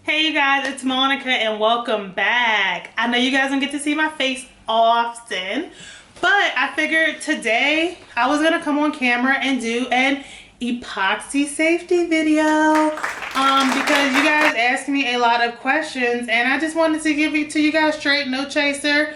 Hey you guys, it's Monica and welcome back. I know you guys don't get to see my face often, but I figured today I was gonna come on camera and do an epoxy safety video because you guys asked me a lot of questions and I just wanted to give it to you guys straight, no chaser,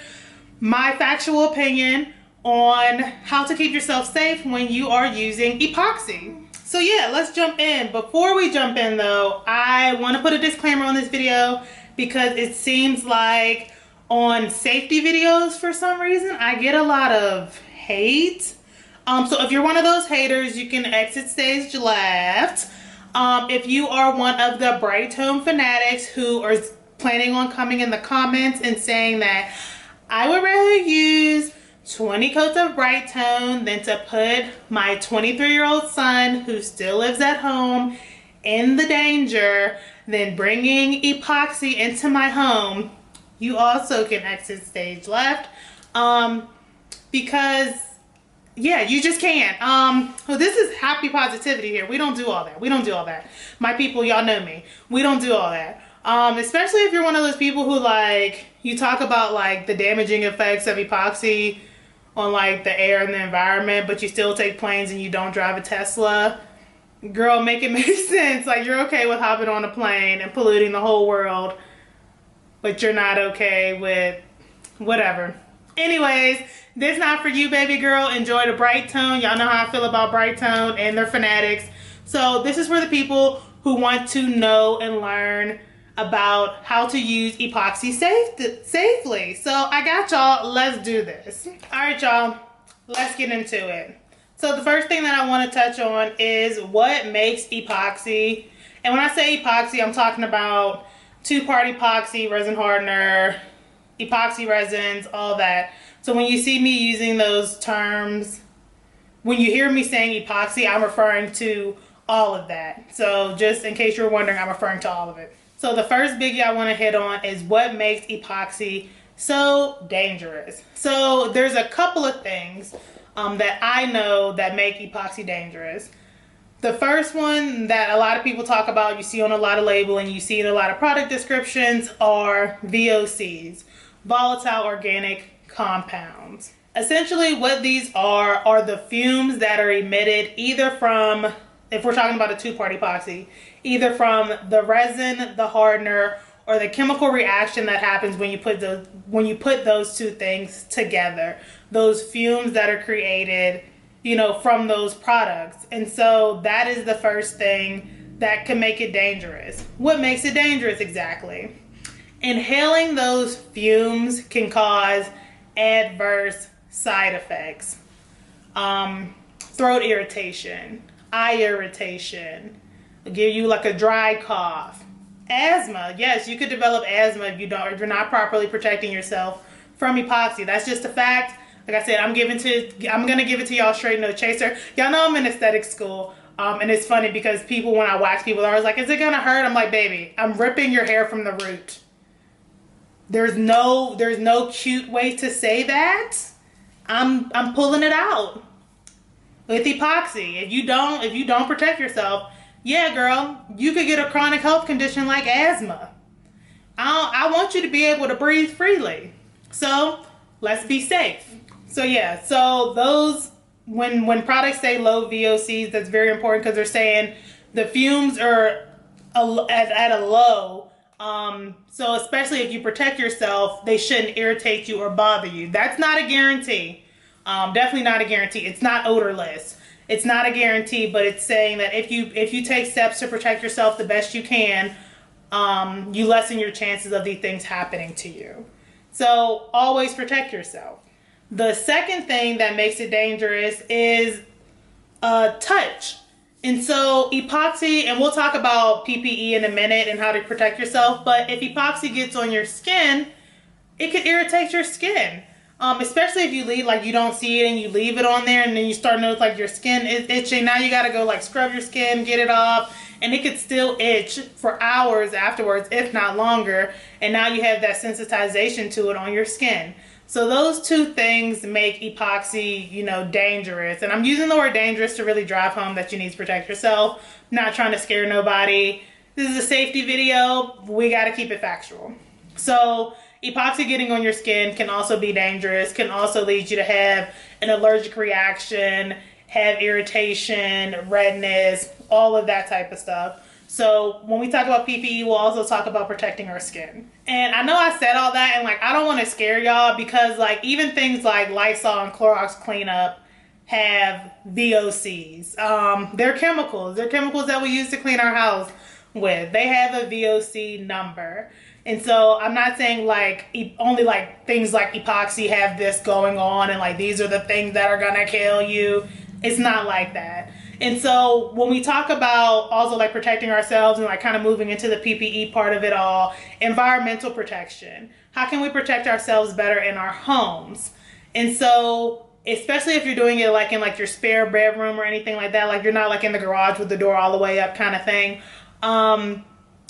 my factual opinion on how to keep yourself safe when you are using epoxy. So yeah, let's jump in. Before we jump in though, I want to put a disclaimer on this video because it seems like on safety videos for some reason I get a lot of hate. So if you're one of those haters, you can exit stage left. If you are one of the bright tone fanatics who are planning on coming in the comments and saying that I would rather use 20 coats of bright tone than to put my 23-year-old son who still lives at home in the danger than bringing epoxy into my home, you also can exit stage left because yeah, you just can't. So this is happy positivity here. We don't do all that. We don't do all that. My people, y'all know me. We don't do all that. Especially if you're one of those people who like, you talk about like the damaging effects of epoxy on like the air and the environment, but you still take planes and you don't drive a Tesla. Girl, make it make sense. Like you're okay with hopping on a plane and polluting the whole world, but you're not okay with whatever. Anyways, this not for you, baby girl. Enjoy the bright tone. Y'all know how I feel about bright tone and they're fanatics. So this is for the people who want to know and learn about how to use epoxy safely. So I got y'all, let's do this. All right, y'all, let's get into it. So the first thing that I want to touch on is what makes epoxy. And when I say epoxy, I'm talking about two-part epoxy, resin hardener, epoxy resins, all that. So when you see me using those terms, when you hear me saying epoxy, I'm referring to all of that. So just in case you're wondering, I'm referring to all of it. So the first biggie I want to hit on is what makes epoxy so dangerous. So there's a couple of things that I know that make epoxy dangerous. The first one that a lot of people talk about, you see on a lot of labeling, you see in a lot of product descriptions, are VOCs, volatile organic compounds. Essentially what these are the fumes that are emitted either from, if we're talking about a two-part epoxy, either from the resin, the hardener, or the chemical reaction that happens when you put those two things together. Those fumes that are created, you know, from those products. And so that is the first thing that can make it dangerous. What makes it dangerous exactly? Inhaling those fumes can cause adverse side effects. Throat irritation, eye irritation, give you like a dry cough. Asthma, yes, you could develop asthma if you're not properly protecting yourself from epoxy. That's just a fact. Like I said, I'm gonna give it to y'all straight, no chaser. Y'all know I'm in aesthetic school, and it's funny because people, when I wax people, are always like, "Is it gonna hurt?" I'm like, "Baby, I'm ripping your hair from the root." There's no cute way to say that. I'm pulling it out with epoxy. If you don't protect yourself, yeah, girl, you could get a chronic health condition like asthma. I want you to be able to breathe freely. So let's be safe. So yeah, so those, when products say low VOCs, that's very important because they're saying the fumes are at a low. So especially if you protect yourself, they shouldn't irritate you or bother you. That's not a guarantee. Definitely not a guarantee. It's not odorless. It's not a guarantee, but it's saying that if you take steps to protect yourself the best you can, you lessen your chances of these things happening to you. So always protect yourself. The second thing that makes it dangerous is touch. And so epoxy, and we'll talk about PPE in a minute and how to protect yourself, but if epoxy gets on your skin, it could irritate your skin. Especially if you leave, like you don't see it and you leave it on there and then you start to notice like your skin is itching. Now you got to go like scrub your skin, get it off, and it could still itch for hours afterwards, if not longer. And now you have that sensitization to it on your skin. So those two things make epoxy, you know, dangerous. And I'm using the word dangerous to really drive home that you need to protect yourself. Not trying to scare nobody. this is a safety video. We got to keep it factual. So epoxy getting on your skin can also be dangerous, can also lead you to have an allergic reaction, have irritation, redness, all of that type of stuff. So when we talk about PPE, we'll also talk about protecting our skin. And I know I said all that, and like I don't want to scare y'all, because like even things like Lysol and Clorox cleanup have VOCs. They're chemicals. They're chemicals that we use to clean our house with. They have a VOC number. And so I'm not saying like only like things like epoxy have this going on and like these are the things that are gonna kill you. It's not like that. And so when we talk about also like protecting ourselves and like kind of moving into the PPE part of it all, environmental protection. How can we protect ourselves better in our homes? And so especially if you're doing it like in like your spare bedroom or anything like that, like you're not like in the garage with the door all the way up kind of thing.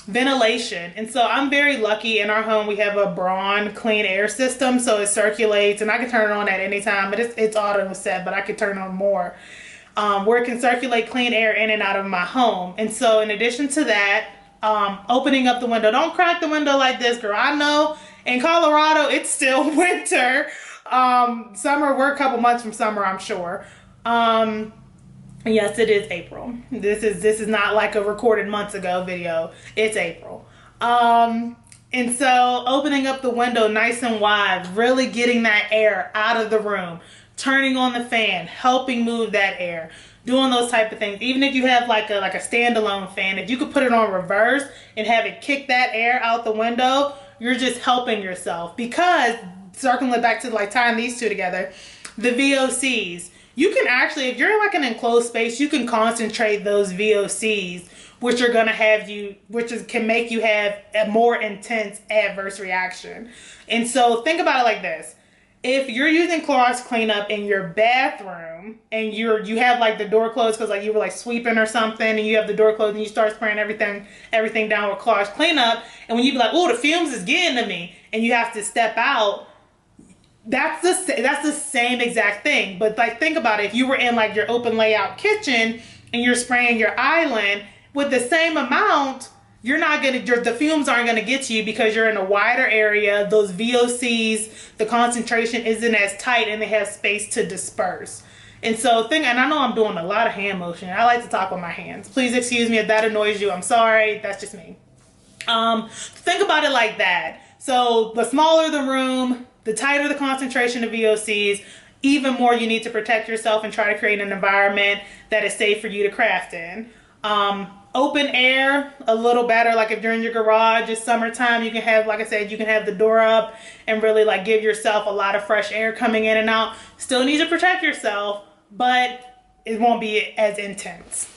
Ventilation. And so I'm very lucky in our home. We have a Braun clean air system, so it circulates, and I can turn it on at any time. It's auto set, but I could turn on more, where it can circulate clean air in and out of my home. And so in addition to that, opening up the window. Don't crack the window like this, girl. I know in Colorado it's still winter. Summer, we're a couple months from summer, I'm sure. Yes, it is April. This is not like a recorded months ago video. It's April. And so opening up the window nice and wide, really getting that air out of the room, turning on the fan, helping move that air, doing those type of things. Even if you have like a standalone fan, if you could put it on reverse and have it kick that air out the window, you're just helping yourself. Because circling back to like tying these two together, the VOCs, you can actually, if you're in like an enclosed space, you can concentrate those VOCs, which are gonna have you, can make you have a more intense adverse reaction. And so think about it like this. If you're using Clorox cleanup in your bathroom and you have like the door closed because like you were like sweeping or something and you have the door closed and you start spraying everything down with Clorox cleanup, and when you be like, oh, the fumes is getting to me, and you have to step out, that's the same exact thing. But like think about it, if you were in like your open layout kitchen and you're spraying your island with the same amount, you're not gonna, the fumes aren't gonna get to you because you're in a wider area. Those VOCs, the concentration isn't as tight and they have space to disperse. And so and I know I'm doing a lot of hand motion. I like to talk with my hands. Please excuse me if that annoys you. I'm sorry, that's just me. Think about it like that. So the smaller the room, the tighter the concentration of VOCs, even more you need to protect yourself and try to create an environment that is safe for you to craft in. Open air, a little better. Like if you're in your garage, it's summertime, you can have, like I said, you can have the door up and really like give yourself a lot of fresh air coming in and out. Still need to protect yourself, but it won't be as intense.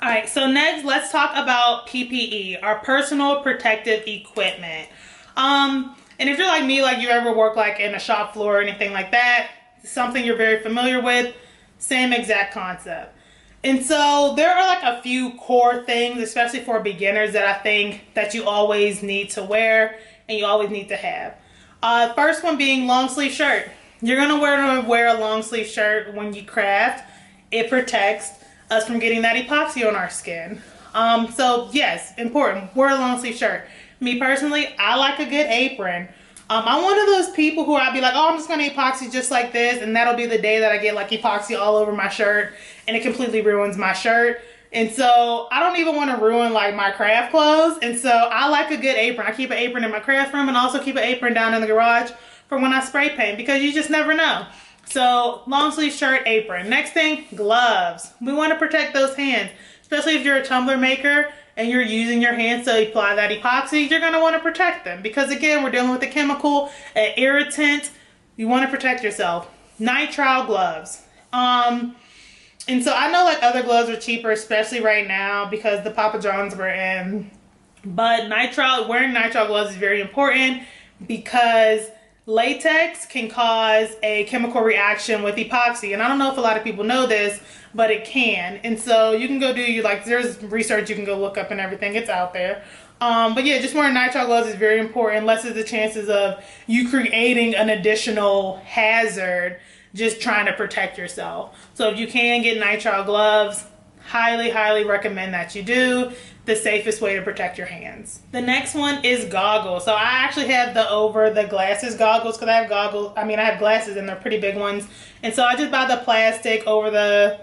All right, so next let's talk about PPE, our personal protective equipment. And if you're like me, like you ever work like in a shop floor or anything like that, something you're very familiar with, same exact concept. And so there are like a few core things, especially for beginners, that I think that you always need to wear and you always need to have. First one being long sleeve shirt. You're gonna wear a long sleeve shirt when you craft. It protects us from getting that epoxy on our skin. So yes, important, wear a long sleeve shirt. Me personally, I like a good apron. I'm one of those people who I'd be like, oh, I'm just gonna epoxy just like this, and that'll be the day that I get like epoxy all over my shirt and it completely ruins my shirt. And so I don't even want to ruin like my craft clothes. And so I like a good apron. I keep an apron in my craft room and also keep an apron down in the garage for when I spray paint, because you just never know. So long sleeve shirt, apron. Next thing, gloves. We want to protect those hands, especially if you're a tumbler maker and you're using your hands to apply that epoxy. You're going to want to protect them because again, we're dealing with a chemical, an irritant. You want to protect yourself. Nitrile gloves. And so I know like other gloves are cheaper, especially right now because the Papa John's we're in. But wearing nitrile gloves is very important because latex can cause a chemical reaction with epoxy. And I don't know if a lot of people know this, but it can. And so you can go do there's research you can go look up and everything. It's out there. But yeah, just wearing nitrile gloves is very important. Lesses the chances of you creating an additional hazard just trying to protect yourself. So if you can get nitrile gloves, Highly, highly recommend that you do. The safest way to protect your hands. The next one is goggles. So I actually have the over the glasses goggles because I have goggles. I mean, I have glasses and they're pretty big ones. And so I just buy the plastic over the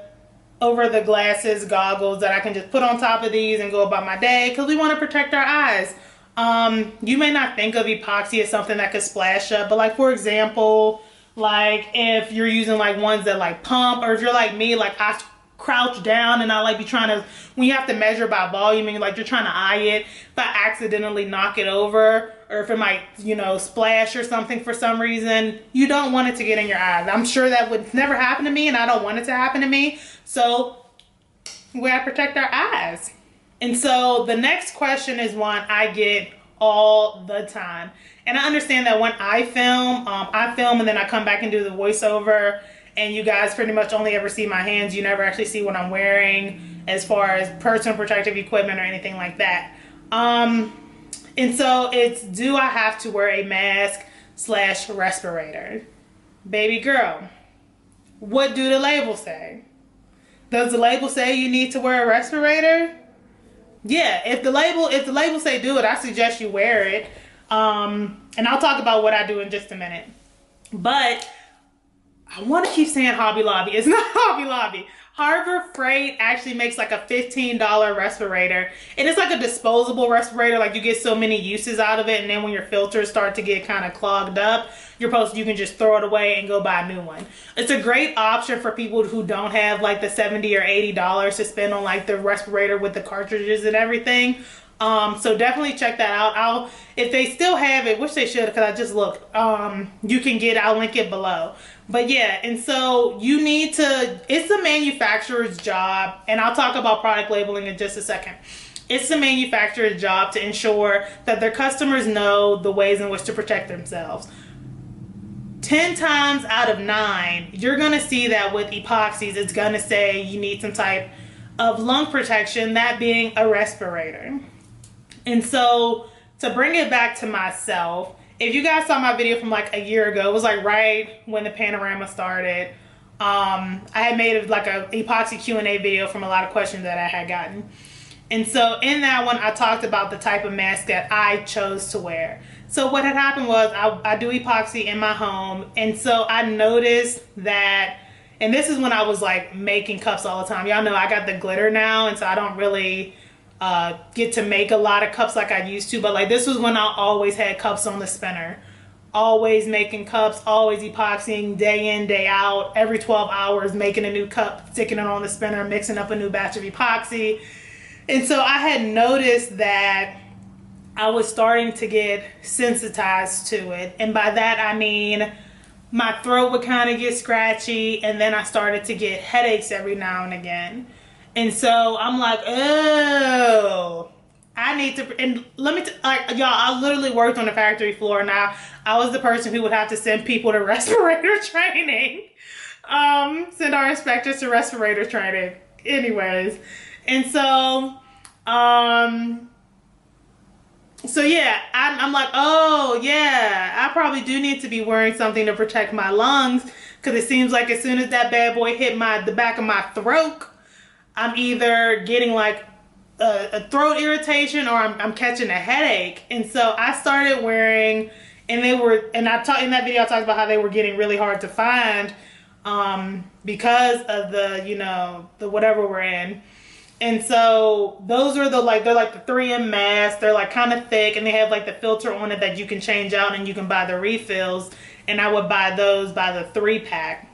glasses goggles that I can just put on top of these and go about my day because we want to protect our eyes. You may not think of epoxy as something that could splash up, but like for example, like if you're using like ones that like pump, or if you're like me, like I crouch down and I like be trying to, when you have to measure by volume and like you're trying to eye it, if I accidentally knock it over, or if it might, you know, splash or something for some reason, you don't want it to get in your eyes. I'm sure that would never happen to me and I don't want it to happen to me. So we have to protect our eyes. And so the next question is one I get all the time. And I understand that when I film and then I come back and do the voiceover, and you guys pretty much only ever see my hands. You never actually see what I'm wearing as far as personal protective equipment or anything like that. And so it's, do I have to wear a mask / respirator? Baby girl, what do the labels say? Does the label say you need to wear a respirator? Yeah, if the label say do it, I suggest you wear it. And I'll talk about what I do in just a minute. But I want to keep saying Hobby Lobby. It's not Hobby Lobby. Harbor Freight actually makes like a $15 respirator. And it's like a disposable respirator. Like you get so many uses out of it. And then when your filters start to get kind of clogged up, you can just throw it away and go buy a new one. It's a great option for people who don't have like the $70 or $80 to spend on like the respirator with the cartridges and everything. So definitely check that out. If they still have it, which they should, because I just looked, you can get, I'll link it below. But yeah, and so you need to, it's the manufacturer's job, and I'll talk about product labeling in just a second. It's the manufacturer's job to ensure that their customers know the ways in which to protect themselves. 10 times out of 9, you're gonna see that with epoxies, it's gonna say you need some type of lung protection, that being a respirator. And so to bring it back to myself, if you guys saw my video from like a year ago, it was like right when the panorama started. I had made like a epoxy Q&A video from a lot of questions that I had gotten. And so in that one, I talked about the type of mask that I chose to wear. So what had happened was I do epoxy in my home. And so I noticed that, and this is when I was like making cups all the time. Y'all know I got the glitter now, and so I don't really get to make a lot of cups like I used to, but like this was when I always had cups on the spinner, always making cups, always epoxying day in, day out, every 12 hours making a new cup, sticking it on the spinner, mixing up a new batch of epoxy. And so I had noticed that I was starting to get sensitized to it, and by that I mean my throat would kind of get scratchy, and then I started to get headaches every now and again. And so I'm like, oh, I need to, and let me, like, y'all, I literally worked on the factory floor. Now, I was the person who would have to send people to respirator training. Send our inspectors to respirator training. Anyways. And so, so yeah, I'm like, oh yeah, I probably do need to be wearing something to protect my lungs, because it seems like as soon as that bad boy hit the back of my throat, I'm either getting like a throat irritation or I'm catching a headache. And so I started wearing, and they were, and in that video I talked about how they were getting really hard to find because of the, you know, the whatever we're in. And so those are they're like the 3M masks. They're like kind of thick, and they have like the filter on it that you can change out, and you can buy the refills. And I would buy those by the 3-pack.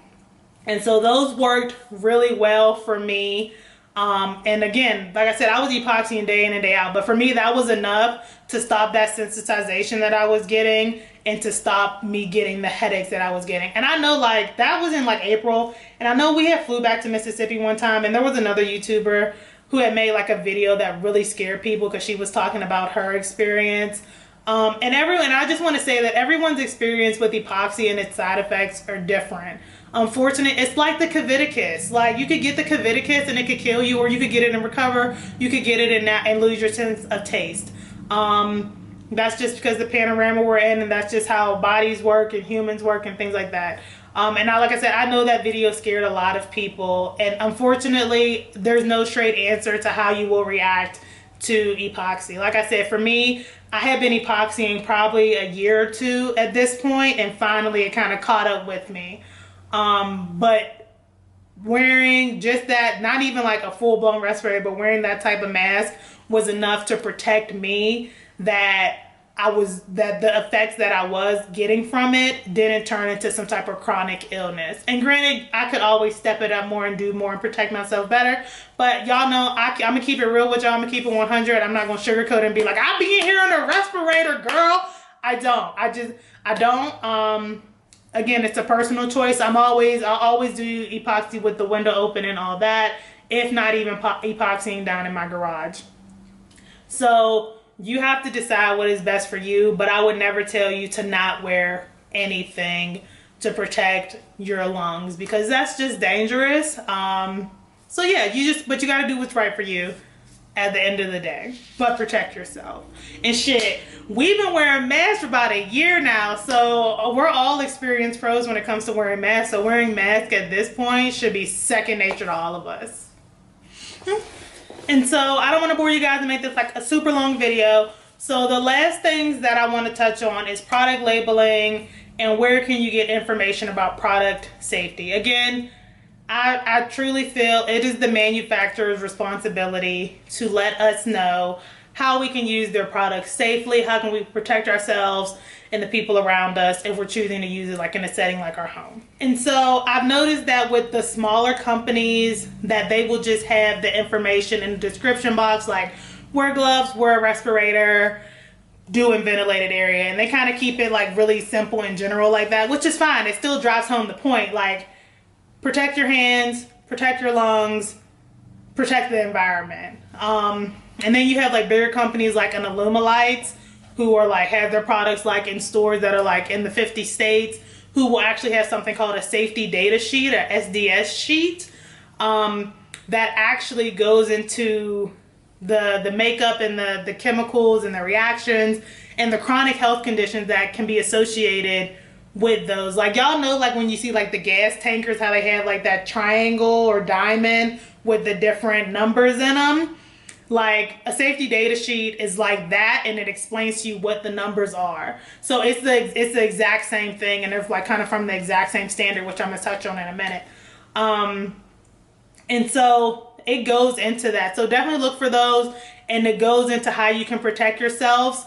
And so those worked really well for me. And again, like I said, I was epoxying day in and day out, but for me, that was enough to stop that sensitization that I was getting and to stop me getting the headaches that I was getting. And I know like that was in like April, and I know we had flew back to Mississippi one time, and there was another YouTuber who had made like a video that really scared people because she was talking about her experience. And I just want to say that everyone's experience with epoxy and its side effects are different. Unfortunately, it's like the Caviticus. Like you could get the Caviticus and it could kill you, or you could get it and recover. You could get it and lose your sense of taste. That's just because the panorama we're in, and that's just how bodies work and humans work and things like that. And now, like I said, I know that video scared a lot of people, and unfortunately, there's no straight answer to how you will react to epoxy. Like I said, for me, I have been epoxying probably a year or two at this point, and finally it kind of caught up with me. But wearing just that, not even like a full-blown respirator, but wearing that type of mask was enough to protect me, that the effects that I was getting from it didn't turn into some type of chronic illness. And granted, I could always step it up more and do more and protect myself better, but y'all know I'm gonna keep it real with y'all. I'm gonna keep it 100. I'm not gonna sugarcoat it and be like, I'll be in here on a respirator, girl. I don't. Again, it's a personal choice. I'll always do epoxy with the window open and all that, if not even epoxying down in my garage. So you have to decide what is best for you, but I would never tell you to not wear anything to protect your lungs, because that's just dangerous. So yeah, but you gotta do what's right for you at the end of the day, but protect yourself. And shit, we've been wearing masks for about a year now, so we're all experienced pros when it comes to wearing masks. So wearing masks at this point should be second nature to all of us. And so I don't want to bore you guys and make this like a super long video. So the last things that I want to touch on is product labeling and where can you get information about product safety. Again, I truly feel it is the manufacturer's responsibility to let us know how we can use their products safely, how can we protect ourselves and the people around us if we're choosing to use it like in a setting like our home. And so I've noticed that with the smaller companies, that they will just have the information in the description box, like wear gloves, wear a respirator, do in ventilated area, and they kind of keep it like really simple and general like that, which is fine. It still drives home the point, like protect your hands, protect your lungs, protect the environment. And then you have like bigger companies like an Lights, who are like have their products like in stores that are like in the 50 states, who will actually have something called a safety data sheet, or SDS sheet, that actually goes into the makeup and the chemicals and the reactions and the chronic health conditions that can be associated with those. Like y'all know, like when you see like the gas tankers, how they have like that triangle or diamond with the different numbers in them. Like a safety data sheet is like that, and it explains to you what the numbers are. So it's the exact same thing, and they're like kind of from the exact same standard, which I'm gonna touch on in a minute. And so it goes into that. So definitely look for those, and it goes into how you can protect yourselves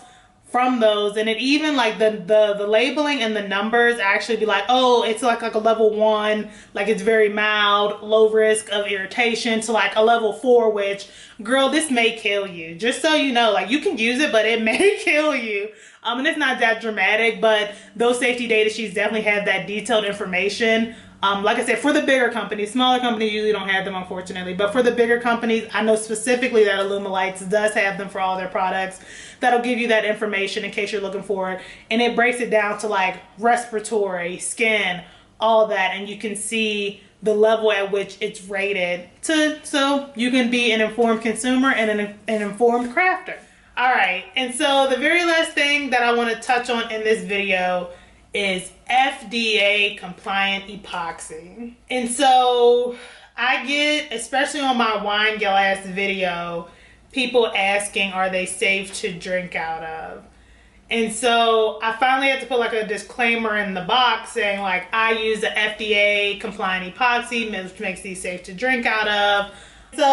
from those. And it even like the labeling and the numbers actually be like, oh, it's like a level 1, like it's very mild, low risk of irritation, to like a level 4, which, girl, this may kill you. Just so you know, like you can use it, but it may kill you. And it's not that dramatic, but those safety data sheets definitely have that detailed information. Like I said, for the bigger companies, smaller companies usually don't have them, unfortunately, but for the bigger companies, I know specifically that Lights does have them for all their products. That'll give you that information in case you're looking for it, and it breaks it down to like respiratory, skin, all that, and you can see the level at which it's rated, so you can be an informed consumer and an informed crafter. All right, and so the very last thing that I want to touch on in this video is Fda Compliant Epoxy. And so I get, especially on my wine glass video, people asking, are they safe to drink out of? And so I finally had to put like a disclaimer in the box saying like, I use the Fda Compliant Epoxy, which makes these safe to drink out of. So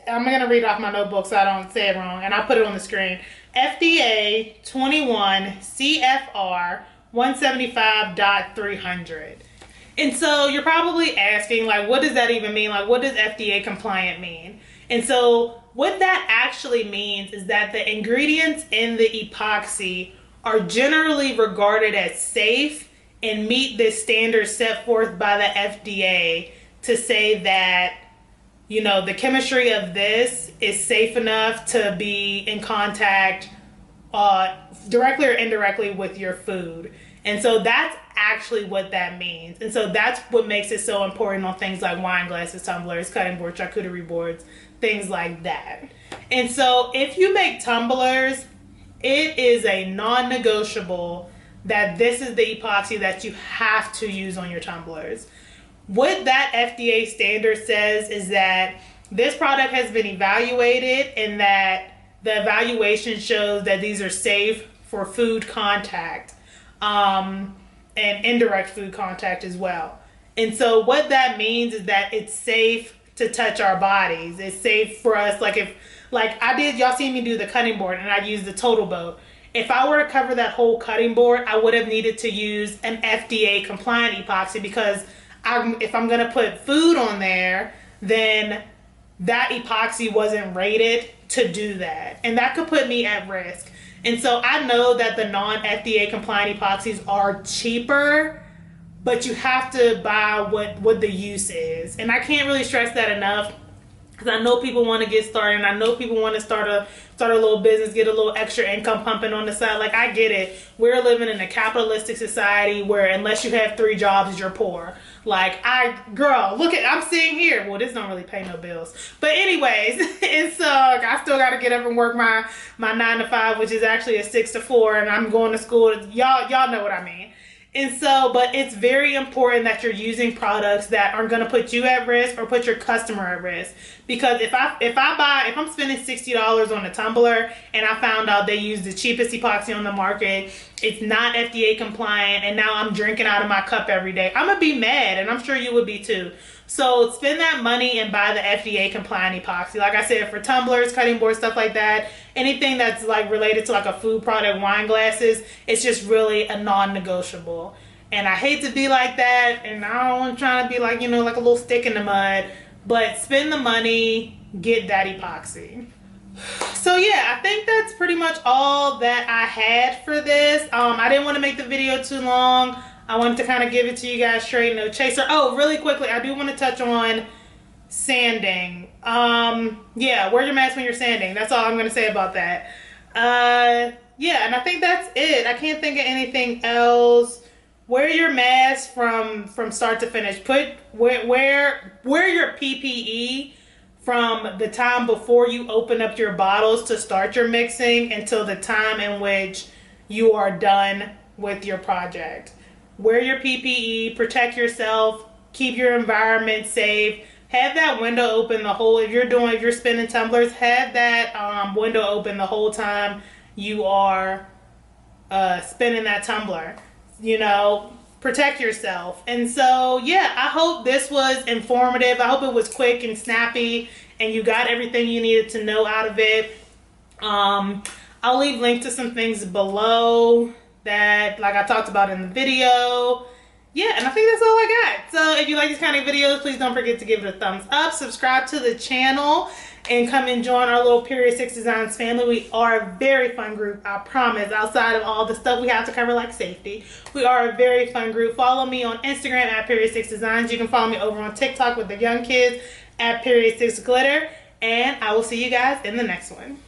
I'm gonna read off my notebook so I don't say it wrong, and I'll put it on the screen. FDA 21 CFR 175.300. And so you're probably asking, like, what does that even mean? Like, what does FDA compliant mean? And so what that actually means is that the ingredients in the epoxy are generally regarded as safe and meet the standards set forth by the FDA to say that, you know, the chemistry of this is safe enough to be in contact directly or indirectly with your food. And so that's actually what that means. And so that's what makes it so important on things like wine glasses, tumblers, cutting boards, charcuterie boards, things like that. And so if you make tumblers, it is a non-negotiable that this is the epoxy that you have to use on your tumblers. What that FDA standard says is that this product has been evaluated and that the evaluation shows that these are safe for food contact and indirect food contact as well. And so what that means is that it's safe to touch our bodies. It's safe for us. Like if, like I did, y'all seen me do the cutting board and I used the Total Boat. If I were to cover that whole cutting board, I would have needed to use an FDA compliant epoxy because if I'm gonna put food on there, then that epoxy wasn't rated to do that. And that could put me at risk. And so I know that the non-FDA compliant epoxies are cheaper, but you have to buy what the use is. And I can't really stress that enough because I know people want to get started and I know people want to start a little business, get a little extra income pumping on the side. Like, I get it. We're living in a capitalistic society where unless you have 3 jobs, you're poor. Like, girl, look at, I'm sitting here. Well, this don't really pay no bills. But anyways, and so I still got to get up and work my 9 to 5, which is actually a 6 to 4. And I'm going to school. Y'all know what I mean. And so, but it's very important that you're using products that aren't going to put you at risk or put your customer at risk. Because if I'm spending $60 on a tumbler and I found out they use the cheapest epoxy on the market, it's not FDA compliant, and now I'm drinking out of my cup every day, I'm going to be mad, and I'm sure you would be too. So spend that money and buy the FDA compliant epoxy. Like I said, for tumblers, cutting boards, stuff like that, anything that's like related to like a food product, wine glasses, it's just really a non-negotiable. And I hate to be like that, and I don't want to try to be like, you know, like a little stick in the mud, but spend the money, get that epoxy. So yeah, I think that's pretty much all that I had for this. I didn't want to make the video too long. I wanted to kind of give it to you guys straight, no chaser. Oh, really quickly, I do want to touch on sanding. Yeah, wear your mask when you're sanding. That's all I'm going to say about that. Yeah, and I think that's it. I can't think of anything else. Wear your mask from start to finish. Wear your PPE from the time before you open up your bottles to start your mixing until the time in which you are done with your project. Wear your PPE, protect yourself, keep your environment safe. Have that window open the whole, if you're spinning tumblers, have that window open the whole time you are spinning that tumbler. You know, protect yourself. And so, yeah, I hope this was informative. I hope it was quick and snappy and you got everything you needed to know out of it. I'll leave links to some things below that, like I talked about in the video. Yeah, and I think that's all I got. So if you like these kind of videos, please don't forget to give it a thumbs up, subscribe to the channel, and come and join our little Period 6 Designs family. We are a very fun group, I promise. Outside of all the stuff we have to cover like safety, we are a very fun group. Follow me on Instagram at Period 6 Designs. You can follow me over on TikTok with the young kids at Period 6 Glitter. And I will see you guys in the next one.